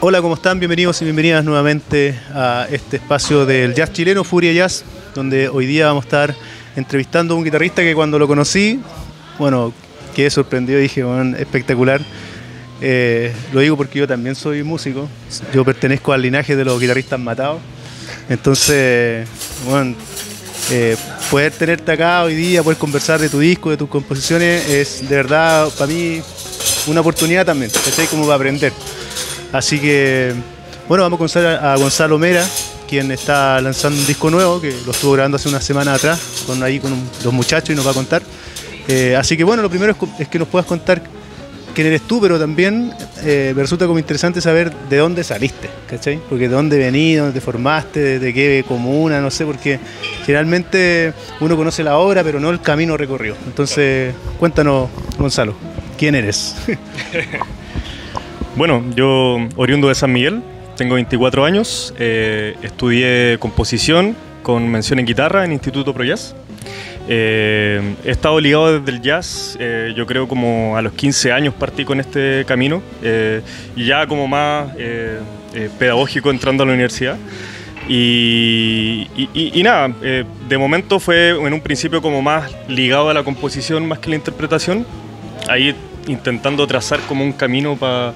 Hola, ¿cómo están? Bienvenidos y bienvenidas nuevamente a este espacio del jazz chileno, Furia Jazz, donde hoy día vamos a estar entrevistando a un guitarrista que cuando lo conocí, bueno, quedé sorprendido y dije, bueno, espectacular. Lo digo porque yo también soy músico, yo pertenezco al linaje de los guitarristas matados, entonces, bueno, poder tenerte acá hoy día, poder conversar de tu disco, de tus composiciones, es de verdad para mí una oportunidad también, ¿cachai? Como para aprender. Así que, bueno, vamos a conocer a Gonzalo Mera, quien está lanzando un disco nuevo, que lo estuvo grabando hace una semana atrás, con los muchachos y nos va a contar. Así que, bueno, lo primero es que nos puedas contar quién eres tú, pero también me resulta como interesante saber de dónde saliste, ¿cachai? Porque de dónde venís, dónde te formaste, de qué comuna, no sé, porque generalmente uno conoce la obra, pero no el camino recorrido. Entonces, cuéntanos, Gonzalo, ¿quién eres? Bueno, yo oriundo de San Miguel, tengo 24 años, estudié composición con mención en guitarra en Instituto Pro Jazz. He estado ligado desde el jazz, yo creo como a los 15 años partí con este camino, y ya como más pedagógico entrando a la universidad. Y nada, de momento fue en un principio como más ligado a la composición más que la interpretación. Ahí intentando trazar como un camino para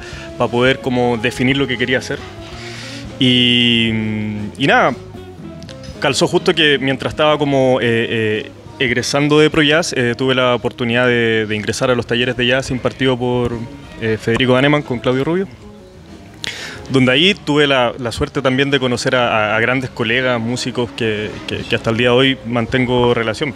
poder como definir lo que quería hacer. Y nada, calzó justo que mientras estaba como egresando de Pro Jazz, tuve la oportunidad de ingresar a los talleres de jazz impartidos por Federico Daneman con Claudio Rubio, donde ahí tuve la suerte también de conocer a grandes colegas, músicos que hasta el día de hoy mantengo relación.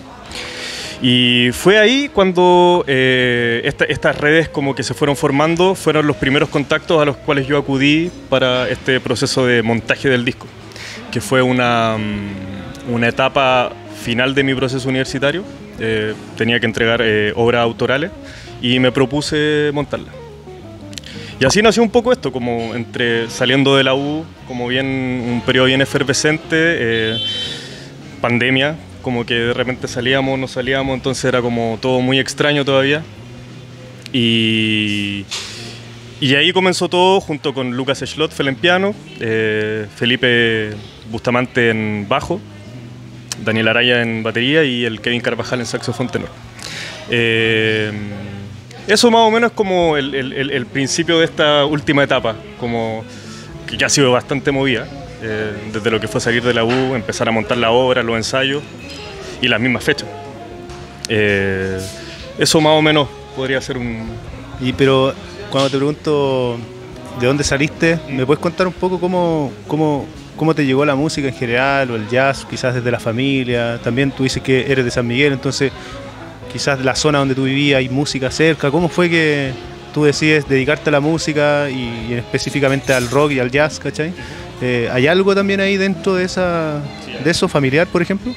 Y fue ahí cuando estas redes como que se fueron formando, fueron los primeros contactos a los cuales yo acudí para este proceso de montaje del disco, que fue una etapa final de mi proceso universitario. Tenía que entregar obras autorales y me propuse montarla. Y así nació un poco esto, como entre saliendo de la U, como bien un periodo bien efervescente, pandemia, como que de repente salíamos, no salíamos, entonces era como todo muy extraño todavía. Y ahí comenzó todo junto con Lucas Schlotfel en piano, Felipe Bustamante en bajo, Daniel Araya en batería y el Kevin Carvajal en saxofón tenor. Eso más o menos es como el principio de esta última etapa, como que ya ha sido bastante movida, desde lo que fue salir de la U, empezar a montar la obra, los ensayos y las mismas fechas. Eso más o menos podría ser un... Pero cuando te pregunto de dónde saliste, ¿me puedes contar un poco cómo te llegó la música en general o el jazz, quizás desde la familia? También tú dices que eres de San Miguel, entonces quizás la zona donde tú vivías hay música cerca. ¿Cómo fue que tú decides dedicarte a la música y específicamente al rock y al jazz, ¿cachai? ¿Hay algo también ahí dentro de eso familiar, por ejemplo?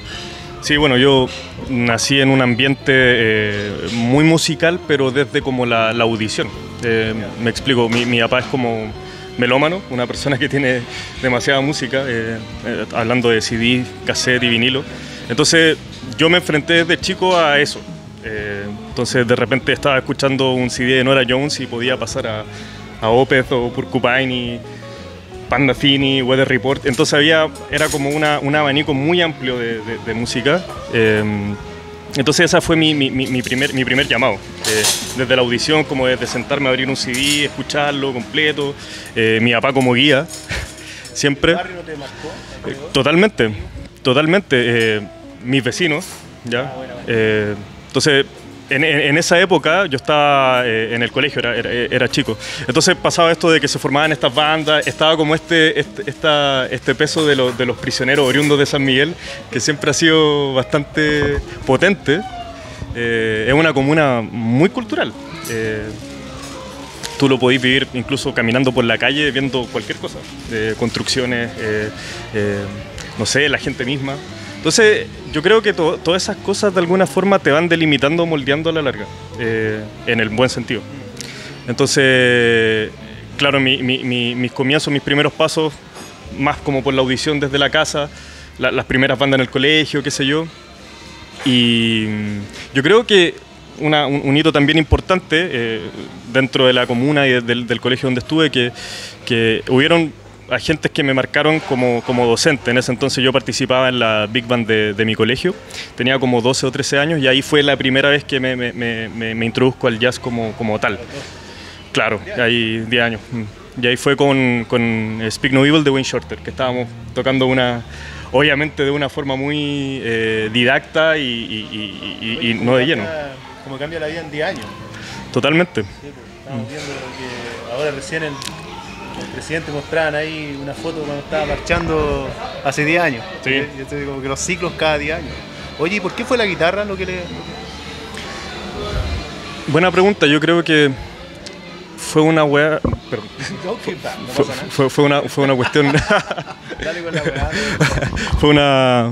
Sí, bueno, yo nací en un ambiente muy musical, pero desde como la audición. Me explico, mi papá es como melómano, una persona que tiene demasiada música, hablando de CD, cassette y vinilo. Entonces yo me enfrenté desde chico a eso. Entonces de repente estaba escuchando un CD de Norah Jones y podía pasar a Opeth o Porcupine y Panda Fini, Weather Report. Entonces era como un abanico muy amplio de música. Entonces esa fue mi primer llamado. Desde la audición, como desde sentarme a abrir un CD, escucharlo completo. Mi papá como guía, siempre. ¿El barrio no te marcó? Totalmente. Mis vecinos, ¿ya? Entonces, en esa época yo estaba en el colegio, era chico. Entonces pasaba esto de que se formaban estas bandas, estaba como este peso de los prisioneros oriundos de San Miguel, que siempre ha sido bastante potente. Es una comuna muy cultural. Tú lo podés vivir incluso caminando por la calle, viendo cualquier cosa, construcciones, no sé, la gente misma. Entonces, yo creo que todas esas cosas de alguna forma te van delimitando, moldeando a la larga, en el buen sentido. Entonces, claro, mis comienzos, mis primeros pasos, más como por la audición desde la casa, las primeras bandas en el colegio, qué sé yo. Y yo creo que un hito también importante dentro de la comuna y del colegio donde estuve, que hubieron agentes que me marcaron como docente. En ese entonces yo participaba en la Big Band de mi colegio, tenía como 12 o 13 años y ahí fue la primera vez que me introduzco al jazz como tal. Claro, ahí 10 años. Y ahí fue con Speak No Evil de Wayne Shorter, que estábamos tocando obviamente de una forma muy didacta y no de lleno. Como cambia la vida en 10 años. Totalmente. Sí, pues, estamos viendo que ahora recién el presidente mostraban ahí una foto cuando estaba marchando hace 10 años. Sí. Y entonces, como que los ciclos cada 10 años. Oye, ¿y por qué fue la guitarra lo que le...? Buena pregunta, yo creo que fue una weá... Perdón. No, no pasa nada. Fue una cuestión... Dale con la weá.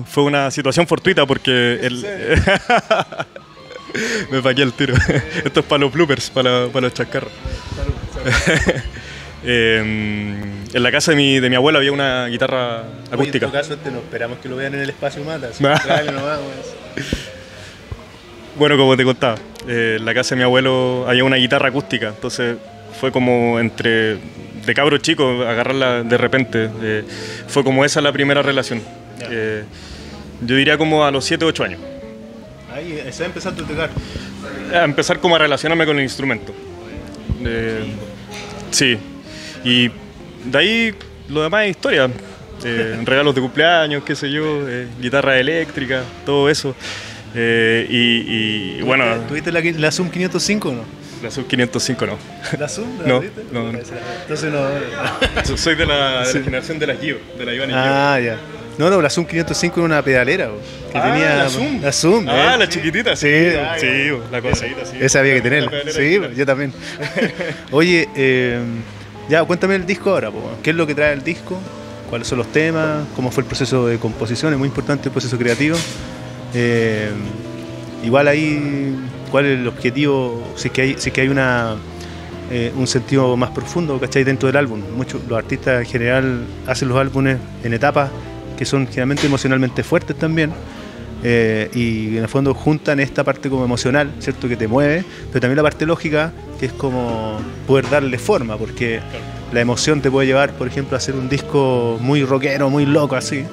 fue una situación fortuita porque me paqué el tiro. Esto es para los bloopers, para los chascarros. En la casa de mi abuela había una guitarra acústica. Oye, en todo caso, no esperamos que lo vean en el espacio Mata. Dale nomás, Bueno, como te contaba, en la casa de mi abuelo había una guitarra acústica, entonces fue como de cabro chico, agarrarla de repente. Fue como esa la primera relación. Yo diría como a los 7 o 8 años. Ahí se empezaste a tocar. A empezar como a relacionarme con el instrumento. Sí. Y de ahí lo demás es historia. Regalos de cumpleaños, qué sé yo, guitarra eléctrica, todo eso. Y bueno... ¿Tuviste la Zoom 505 o no? La Sub 505 no. ¿La Zoom? No, ¿Viste? no. Entonces no... Soy de la generación de las Gio, de la Iván y Gio. Ah, ya. No, la Zoom 505 era una pedalera. Que tenía la Zoom. La Zoom. La sí. chiquitita, sí. Sí, la cuadradita, sí. Esa había que tenerla. Sí, yo también. Oye, ya, cuéntame el disco ahora, po. ¿Qué es lo que trae el disco? ¿Cuáles son los temas? ¿Cómo fue el proceso de composición? Es muy importante el proceso creativo. Igual ahí, ¿cuál es el objetivo? Si es que hay un sentido más profundo, ¿cachai? Dentro del álbum. Los artistas en general hacen los álbumes en etapas que son generalmente emocionalmente fuertes también. Y en el fondo juntan esta parte como emocional, ¿cierto? Que te mueve, pero también la parte lógica, que es como poder darle forma, porque la emoción te puede llevar, por ejemplo, a hacer un disco muy rockero, muy loco así,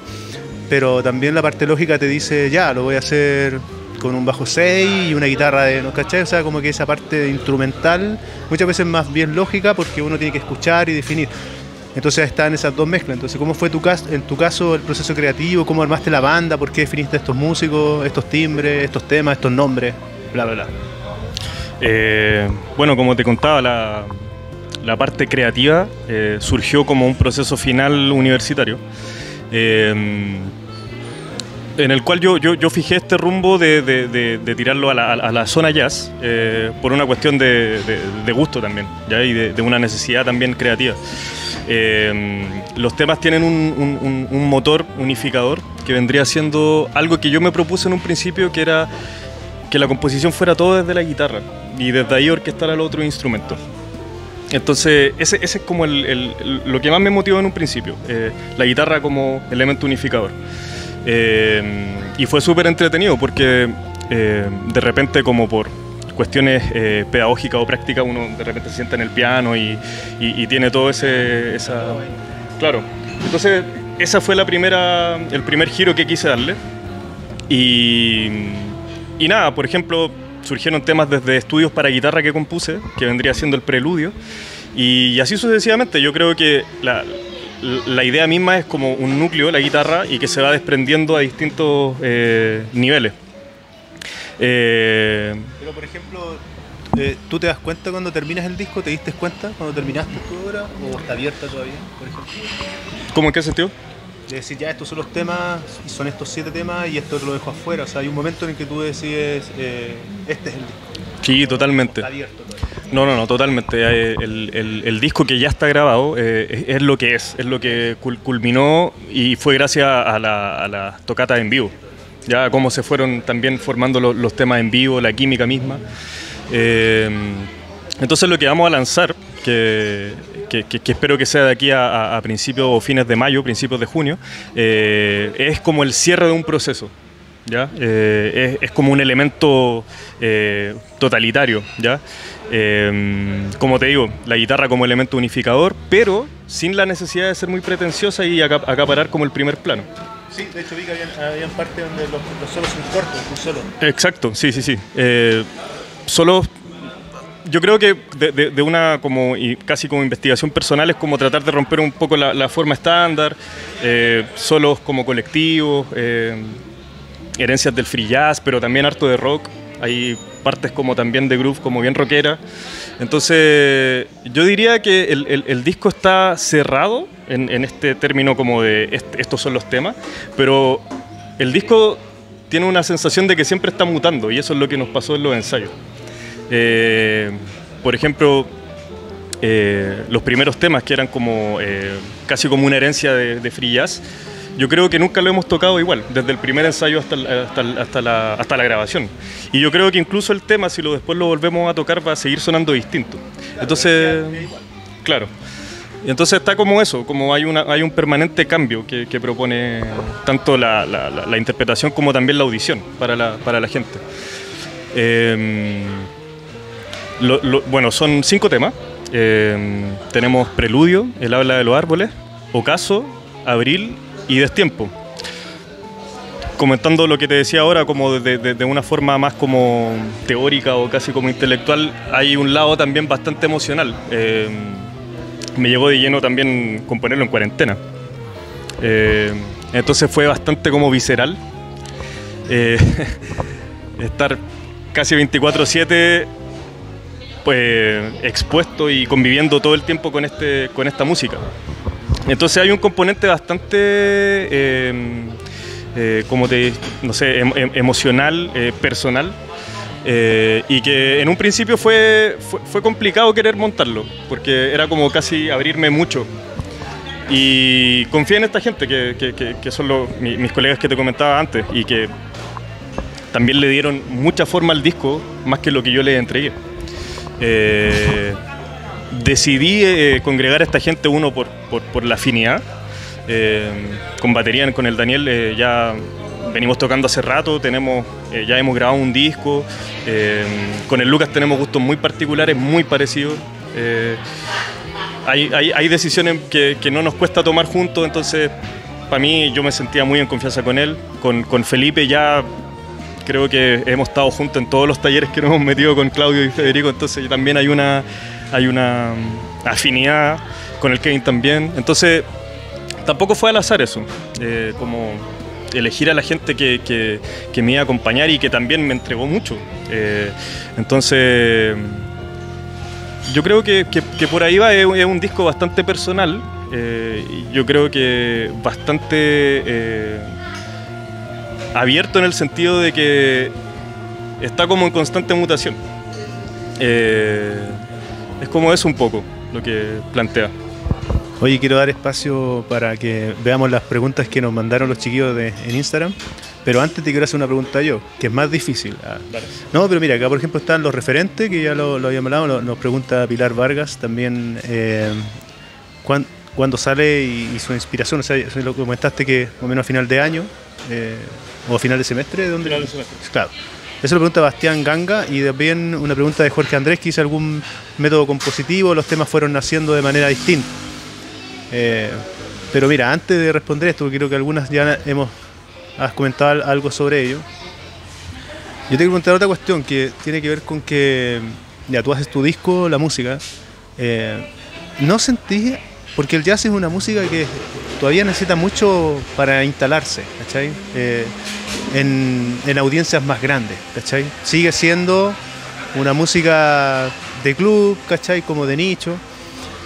pero también la parte lógica te dice, ya, lo voy a hacer con un bajo 6 y una guitarra ¿no? ¿Cachai? O sea, como que esa parte instrumental muchas veces más bien lógica, porque uno tiene que escuchar y definir. Entonces están esas dos mezclas. Entonces, ¿cómo fue en tu caso el proceso creativo? ¿Cómo armaste la banda? ¿Por qué definiste estos músicos, estos timbres, estos temas, estos nombres? Bla, bla, bla. Bueno, como te contaba, la parte creativa surgió como un proceso final universitario. En el cual yo fijé este rumbo de tirarlo a la zona jazz por una cuestión de gusto también, ¿ya? Y de una necesidad también creativa. Los temas tienen un motor unificador que vendría siendo algo que yo me propuse en un principio, que era que la composición fuera todo desde la guitarra y desde ahí orquestar al otro instrumento. Entonces ese es como lo que más me motivó en un principio, la guitarra como elemento unificador. Y fue súper entretenido porque de repente, como por cuestiones pedagógicas o prácticas, uno de repente se sienta en el piano y tiene todo esa... Claro, entonces esa fue el primer giro que quise darle. Y nada, por ejemplo, surgieron temas desde estudios para guitarra que compuse, que vendría siendo el preludio, y así sucesivamente. Yo creo que la idea misma es como un núcleo, la guitarra, y que se va desprendiendo a distintos niveles. Pero por ejemplo, ¿tú te das cuenta cuando terminas el disco? ¿Te diste cuenta cuando terminaste tu obra? ¿O está abierta todavía, por ejemplo? ¿Cómo en qué sentido? De decir, ya, estos son los temas, y son estos 7 temas, y esto lo dejo afuera. O sea, hay un momento en el que tú decides, este es el disco. Sí, totalmente. Está abierto todavía. No, totalmente. El disco que ya está grabado es lo que es lo que culminó, y fue gracias a la tocata en vivo. Ya cómo se fueron también formando los temas en vivo, la química misma. Entonces lo que vamos a lanzar, que espero que sea de aquí a principios o fines de mayo, principios de junio, es como el cierre de un proceso. ¿ya? Es como un elemento totalitario, ¿ya? Como te digo, la guitarra como elemento unificador, pero sin la necesidad de ser muy pretenciosa y acaparar como el primer plano. Sí, de hecho vi que habían partes donde los solos son cortos, un solo. Exacto, sí. Solos, yo creo que de una como y casi como investigación personal es como tratar de romper un poco la forma estándar, solos como colectivos, herencias del free jazz, pero también harto de rock. Hay partes como también de groove, como bien rockera. Entonces, yo diría que el disco está cerrado en este término como de estos son los temas, pero el disco tiene una sensación de que siempre está mutando y eso es lo que nos pasó en los ensayos. Por ejemplo, los primeros temas que eran como casi como una herencia de free jazz, yo creo que nunca lo hemos tocado igual, desde el primer ensayo hasta la grabación. Y yo creo que incluso el tema, si después lo volvemos a tocar, va a seguir sonando distinto. Entonces, claro. Entonces está como eso, como hay un permanente cambio que propone tanto la interpretación como también la audición para la gente. Bueno, son 5 temas. Tenemos Preludio, El habla de los árboles, Ocaso, Abril y Destiempo. Comentando lo que te decía ahora, como de una forma más como teórica o casi como intelectual, hay un lado también bastante emocional. Me llegó de lleno también componerlo en cuarentena. Entonces fue bastante como visceral. Estar casi 24/7 pues, expuesto y conviviendo todo el tiempo con esta música. Entonces hay un componente bastante, no sé, emocional, personal, y que en un principio fue complicado querer montarlo, porque era como casi abrirme mucho. Y confié en esta gente, que son mis colegas que te comentaba antes, y que también le dieron mucha forma al disco, más que lo que yo les entregué. Decidí congregar a esta gente, uno por la afinidad. Con batería, con el Daniel ya venimos tocando hace rato, ya hemos grabado un disco. Con el Lucas tenemos gustos muy particulares, muy parecidos. Hay decisiones que no nos cuesta tomar juntos, entonces para mí yo me sentía muy en confianza con él. Con Felipe ya creo que hemos estado juntos en todos los talleres que nos hemos metido con Claudio y Federico, entonces también hay una afinidad con el Kevin también. Entonces tampoco fue al azar eso, como elegir a la gente que me iba a acompañar y que también me entregó mucho. Entonces yo creo que por ahí va, es un disco bastante personal, yo creo que bastante abierto en el sentido de que está como en constante mutación. Es como eso un poco lo que plantea. Oye, quiero dar espacio para que veamos las preguntas que nos mandaron los chiquillos en Instagram, pero antes te quiero hacer una pregunta yo, que es más difícil. Vale. No, pero mira, acá por ejemplo están los referentes, que ya lo habíamos hablado, nos pregunta Pilar Vargas también, ¿cuándo sale y su inspiración? O sea, lo que comentaste que más o menos a final de año, o a final de semestre. ¿Dónde? Final de semestre. Claro. Eso lo pregunta Bastián Ganga, y también una pregunta de Jorge Andrés, que hizo algún método compositivo, los temas fueron naciendo de manera distinta. Pero mira, antes de responder esto, creo que algunas ya has comentado algo sobre ello. Yo te quiero preguntar otra cuestión que tiene que ver con que ya tú haces tu disco, la música. ¿No sentís? Porque el jazz es una música que todavía necesita mucho para instalarse, ¿cachai? En audiencias más grandes, ¿cachai? Sigue siendo una música de club, ¿cachai? Como de nicho.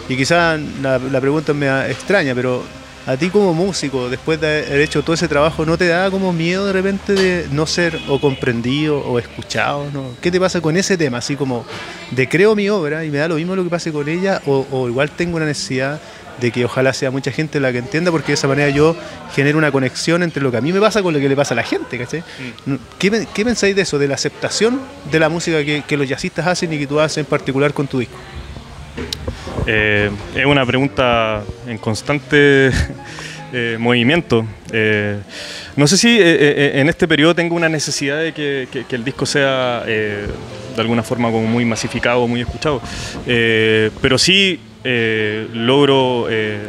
Y quizás la pregunta me extraña, pero a ti como músico, después de haber hecho todo ese trabajo, ¿no te da como miedo de repente de no ser o comprendido o escuchado, ¿no? ¿Qué te pasa con ese tema? Así como de creo mi obra y me da lo mismo lo que pase con ella, o igual tengo una necesidad de que ojalá sea mucha gente la que entienda, porque de esa manera yo genero una conexión entre lo que a mí me pasa con lo que le pasa a la gente, ¿cachai? ¿Qué pensáis de eso, de la aceptación de la música que los jazzistas hacen y que tú haces en particular con tu disco? Es una pregunta en constante movimiento. No sé si en este periodo tengo una necesidad de que el disco sea de alguna forma como muy masificado, muy escuchado, pero sí logro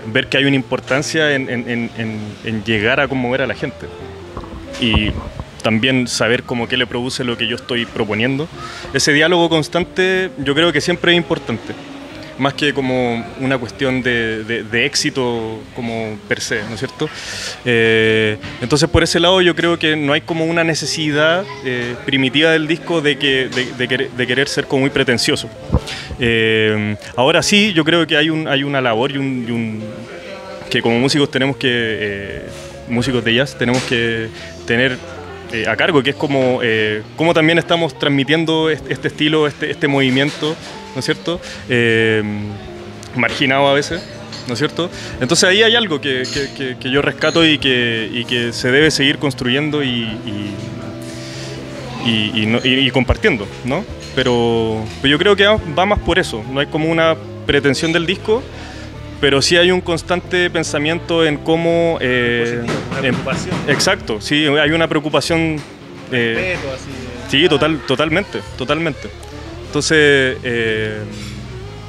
ver que hay una importancia en llegar a conmover a la gente y también saber como qué le produce lo que yo estoy proponiendo. Ese diálogo constante yo creo que siempre es importante, más que como una cuestión de éxito como per se, ¿no es cierto? Entonces por ese lado yo creo que no hay como una necesidad primitiva del disco de querer ser como muy pretencioso. Ahora sí, yo creo que hay una labor que como músicos tenemos que, músicos de jazz, tenemos que tener a cargo, que es como también estamos transmitiendo este estilo, este movimiento, ¿no es cierto? Marginado a veces, ¿no es cierto? Entonces ahí hay algo que yo rescato y que se debe seguir construyendo y compartiendo, ¿no? Pero yo creo que va más por eso, no hay como una pretensión del disco, pero sí hay un constante pensamiento en cómo... una preocupación. Exacto, sí, hay una preocupación... Respeto, así, sí, totalmente. Entonces,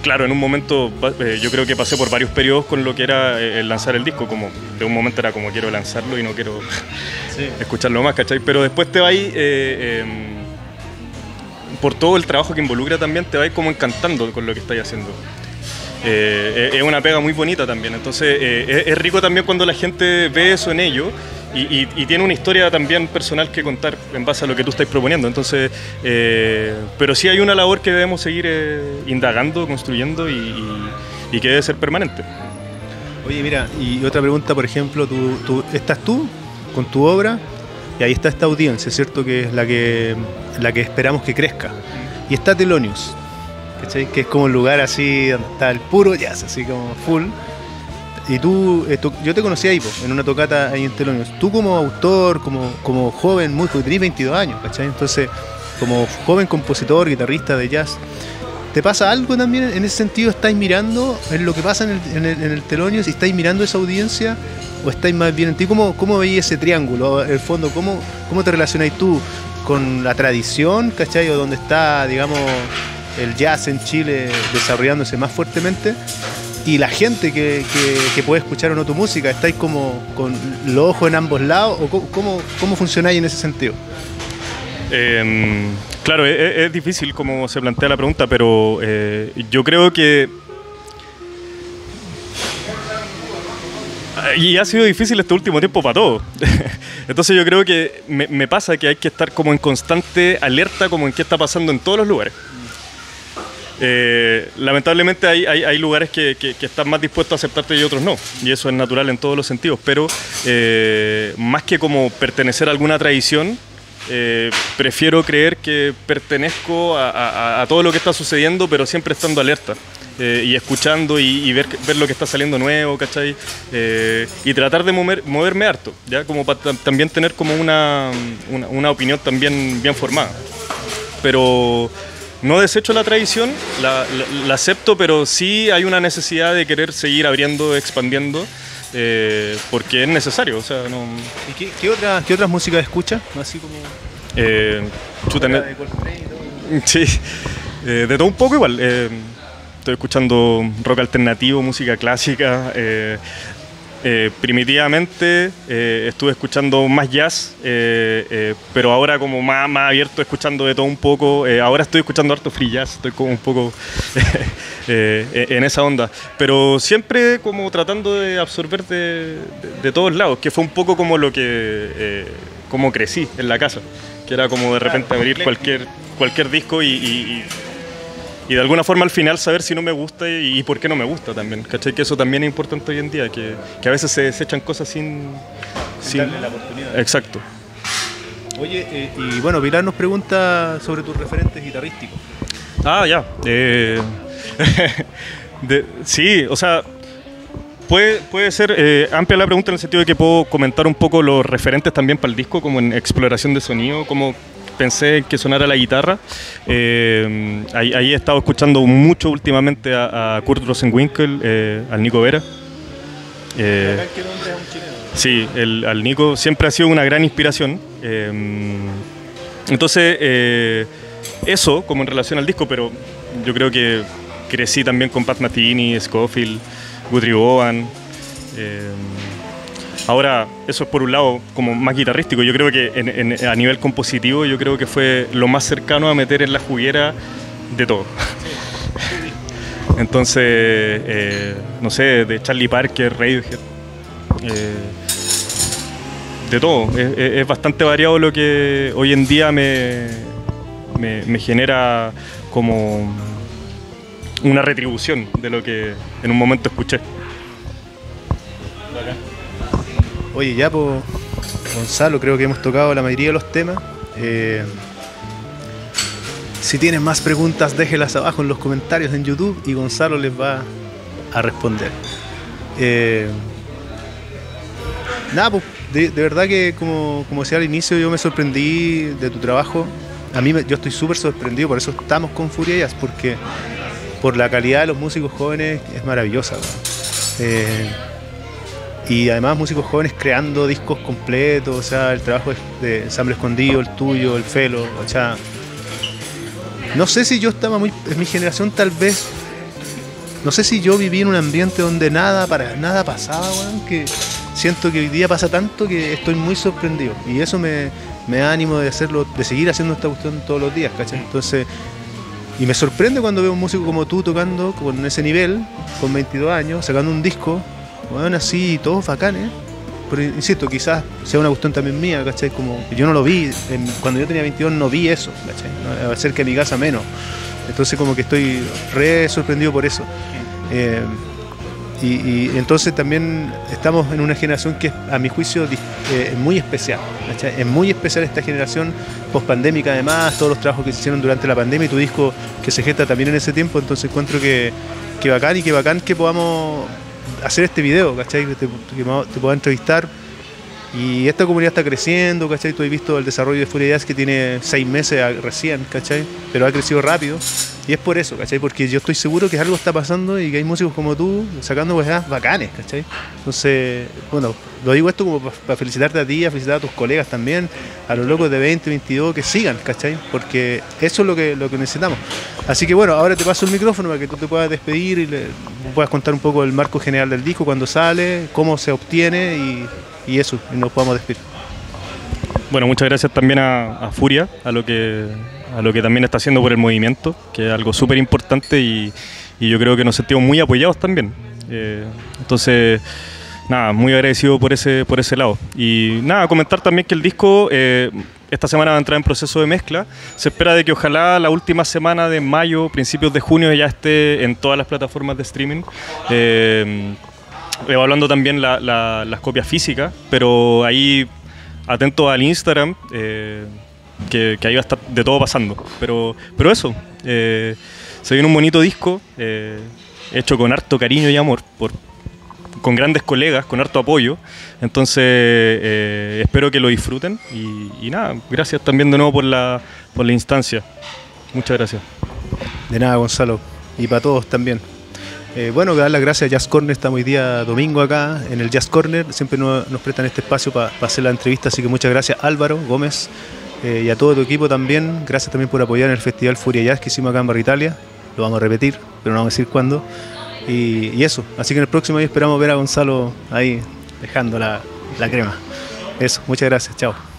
claro, en un momento yo creo que pasé por varios periodos con lo que era el lanzar el disco, como de un momento era como quiero lanzarlo y no quiero escucharlo más, ¿cachai? Pero después te vas por todo el trabajo que involucra también, te vas como encantando con lo que estás haciendo. Es una pega muy bonita también, entonces es rico también cuando la gente ve eso en ello y tiene una historia también personal que contar en base a lo que tú estás proponiendo. Entonces, pero sí hay una labor que debemos seguir indagando, construyendo y que debe ser permanente. Oye, mira, y otra pregunta, por ejemplo, estás tú con tu obra y ahí está esta audiencia, ¿cierto? Que es la que esperamos que crezca. Y está Thelonious, ¿cachai? Que es como un lugar así donde está el puro jazz, así como full. Y yo te conocí ahí, en una tocata ahí en Thelonious. Tú como autor, como joven, porque tenés 22 años, ¿cachai? Entonces, como joven compositor, guitarrista de jazz, ¿te pasa algo también en ese sentido? ¿Estáis mirando en lo que pasa en el Thelonious y estáis mirando esa audiencia? ¿O estáis más bien en ti? ¿Cómo veis ese triángulo? En el fondo, ¿cómo te relacionáis tú con la tradición, ¿cachai? O donde está, digamos, el jazz en Chile desarrollándose más fuertemente, y la gente que puede escuchar o no tu música? ¿Estáis como con los ojos en ambos lados? ¿O cómo funcionáis en ese sentido? Claro, es difícil como se plantea la pregunta, pero yo creo que... Y ha sido difícil este último tiempo para todos. Entonces yo creo que me pasa que hay que estar como en constante alerta como en qué está pasando en todos los lugares. Lamentablemente hay lugares que están más dispuestos a aceptarte y otros no, y eso es natural en todos los sentidos, pero más que como pertenecer a alguna tradición, prefiero creer que pertenezco a todo lo que está sucediendo, pero siempre estando alerta y escuchando y ver lo que está saliendo nuevo, ¿cachai? Y tratar de moverme harto, ¿ya? Como para también tener como una opinión también bien formada, pero... No desecho la tradición, la acepto, pero sí hay una necesidad de querer seguir abriendo, expandiendo, porque es necesario. O sea, no... ¿Y qué otras músicas escuchas? Así como... Sí, de todo un poco igual. Estoy escuchando rock alternativo, música clásica. Primitivamente estuve escuchando más jazz, pero ahora como más abierto, escuchando de todo un poco. Ahora estoy escuchando harto free jazz, estoy como un poco en esa onda, pero siempre como tratando de absorber de todos lados, que fue un poco como lo que como crecí en la casa, que era como de repente abrir cualquier disco y de alguna forma al final saber si no me gusta y por qué no me gusta también, ¿cachai? Que eso también es importante hoy en día, que a veces se desechan cosas sin darle la oportunidad. Exacto. Oye, y bueno, Pilar nos pregunta sobre tus referentes guitarrísticos. Ah, ya. Sí, o sea, puede ser amplia la pregunta en el sentido de que puedo comentar un poco los referentes también para el disco, como en exploración de sonido, como pensé que sonara la guitarra. Ahí he estado escuchando mucho últimamente a Kurt Rosenwinkel, al Nico Vera. ¿Qué nombre es un chileno? Sí, al Nico siempre ha sido una gran inspiración. Entonces, eso como en relación al disco, pero yo creo que crecí también con Pat Metheny, Scofield, Guthrie Govan. Ahora, eso es por un lado como más guitarrístico. Yo creo que a nivel compositivo, yo creo que fue lo más cercano a meter en la juguera de todo. Entonces, no sé, de Charlie Parker, Radiohead, de todo. Es bastante variado lo que hoy en día me genera como una retribución de lo que en un momento escuché. Oye, ya pues, Gonzalo, creo que hemos tocado la mayoría de los temas. Si tienen más preguntas, déjenlas abajo en los comentarios en YouTube y Gonzalo les va a responder. Nada, pues, de verdad que como decía al inicio, yo me sorprendí de tu trabajo. Yo estoy súper sorprendido, por eso estamos con Furia Jazz, porque por la calidad de los músicos jóvenes es maravillosa. Y además músicos jóvenes creando discos completos, o sea, el trabajo de Ensamble Escondido, el tuyo, el Felo, o sea, no sé si yo estaba en mi generación tal vez, no sé si yo viví en un ambiente donde nada pasaba, weón, que siento que hoy día pasa tanto que estoy muy sorprendido y eso me da ánimo de hacerlo, de seguir haciendo esta cuestión todos los días, ¿cachai? Entonces, y me sorprende cuando veo un músico como tú tocando con ese nivel, con 22 años, sacando un disco, bueno, así, todos bacanes. Pero insisto, quizás sea una cuestión también mía, ¿cachai? Como yo no lo vi, cuando yo tenía 22 no vi eso, ¿cachai? No, va a ser que en mi casa menos. Entonces como que estoy re sorprendido por eso. Y entonces también estamos en una generación que a mi juicio es muy especial, ¿cachai? Es muy especial esta generación post-pandémica además, todos los trabajos que se hicieron durante la pandemia y tu disco que se gesta también en ese tiempo, entonces encuentro que bacán que podamos hacer este video, ¿cachai? Que te pueda entrevistar. Y esta comunidad está creciendo, ¿cachai? Tú has visto el desarrollo de Furia Jazz que tiene 6 meses recién, ¿cachai? Pero ha crecido rápido. Y es por eso, ¿cachai? Porque yo estoy seguro que algo está pasando y que hay músicos como tú sacando cosas bacanes, ¿cachai? Entonces, bueno, lo digo esto como para felicitarte a ti, a felicitar a tus colegas también, a los locos de 20, 22 que sigan, ¿cachai? Porque eso es lo que necesitamos. Así que bueno, ahora te paso el micrófono para que tú te puedas despedir y puedas contar un poco el marco general del disco, cuándo sale, cómo se obtiene y eso, y nos podamos despedir. Bueno, muchas gracias también a Furia, a lo que también está haciendo por el movimiento, que es algo súper importante y yo creo que nos sentimos muy apoyados también. Entonces, nada, muy agradecido por ese lado. Y nada, comentar también que el disco esta semana va a entrar en proceso de mezcla. Se espera de que ojalá la última semana de mayo, principios de junio, ya esté en todas las plataformas de streaming. Evaluando también las copias físicas, pero ahí atento al Instagram, que ahí va a estar de todo pasando. Pero eso, se viene un bonito disco, hecho con harto cariño y amor, con grandes colegas, con harto apoyo. Entonces, espero que lo disfruten y nada, gracias también de nuevo por la instancia. Muchas gracias. De nada, Gonzalo, y para todos también. Bueno, dar las gracias a Jazz Corner, estamos hoy día domingo acá en el Jazz Corner, siempre nos prestan este espacio para hacer la entrevista, así que muchas gracias Álvaro Gómez y a todo tu equipo también, gracias también por apoyar en el Festival Furia Jazz que hicimos acá en Barrio Italia, lo vamos a repetir, pero no vamos a decir cuándo, y eso, así que en el próximo día esperamos ver a Gonzalo ahí dejando la crema. Eso, muchas gracias, chao.